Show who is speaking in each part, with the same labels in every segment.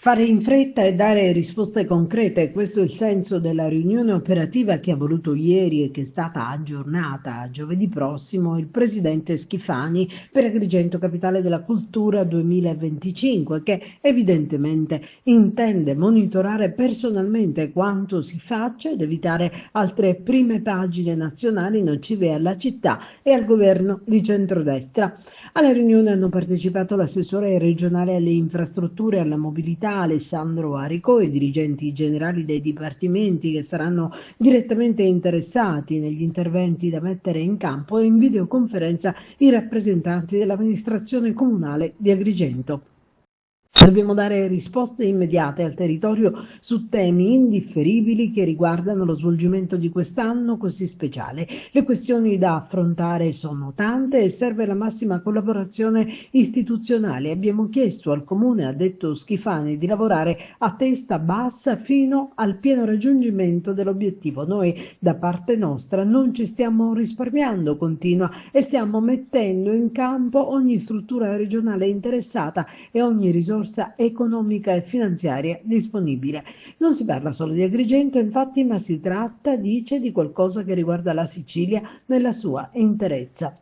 Speaker 1: Fare in fretta e dare risposte concrete, questo è il senso della riunione operativa che ha voluto ieri e che è stata aggiornata a giovedì prossimo il presidente Schifani per Agrigento Capitale della Cultura 2025, che evidentemente intende monitorare personalmente quanto si faccia ed evitare altre prime pagine nazionali nocive alla città e al governo di centrodestra. Alla riunione hanno partecipato l'assessore regionale alle infrastrutture e alla mobilità Alessandro Arico e i dirigenti generali dei dipartimenti che saranno direttamente interessati negli interventi da mettere in campo e in videoconferenza i rappresentanti dell'amministrazione comunale di Agrigento. Dobbiamo dare risposte immediate al territorio su temi indifferibili che riguardano lo svolgimento di quest'anno così speciale. Le questioni da affrontare sono tante e serve la massima collaborazione istituzionale. Abbiamo chiesto al Comune, ha detto Schifani, di lavorare a testa bassa fino al pieno raggiungimento dell'obiettivo. Noi da parte nostra non ci stiamo risparmiando, continua, e stiamo mettendo in campo ogni struttura regionale interessata e ogni risorsa economica e finanziaria disponibile. Non si parla solo di Agrigento, infatti, ma si tratta, dice, di qualcosa che riguarda la Sicilia nella sua interezza.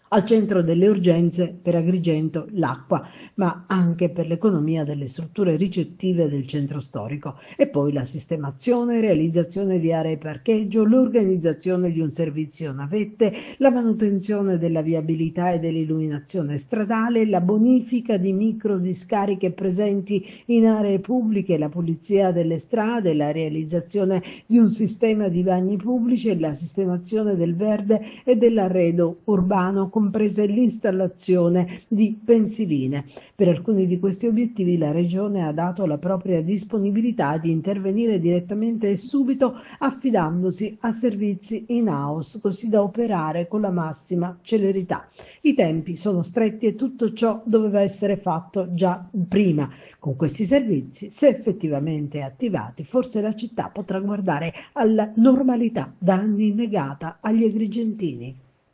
Speaker 1: Al centro delle urgenze per Agrigento l'acqua, ma anche per l'economia delle strutture ricettive del centro storico, e poi la sistemazione e realizzazione di aree parcheggio, l'organizzazione di un servizio navette, la manutenzione della viabilità e dell'illuminazione stradale, la bonifica di microdiscariche presenti in aree pubbliche, la pulizia delle strade, la realizzazione di un sistema di bagni pubblici e la sistemazione del verde e dell'arredo urbano, comprese l'installazione di pensiline. Per alcuni di questi obiettivi la Regione ha dato la propria disponibilità di intervenire direttamente e subito affidandosi a servizi in-house, così da operare con la massima celerità. I tempi sono stretti e tutto ciò doveva essere fatto già prima. Con questi servizi, se effettivamente attivati, forse la città potrà guardare alla normalità da anni negata agli agrigentini.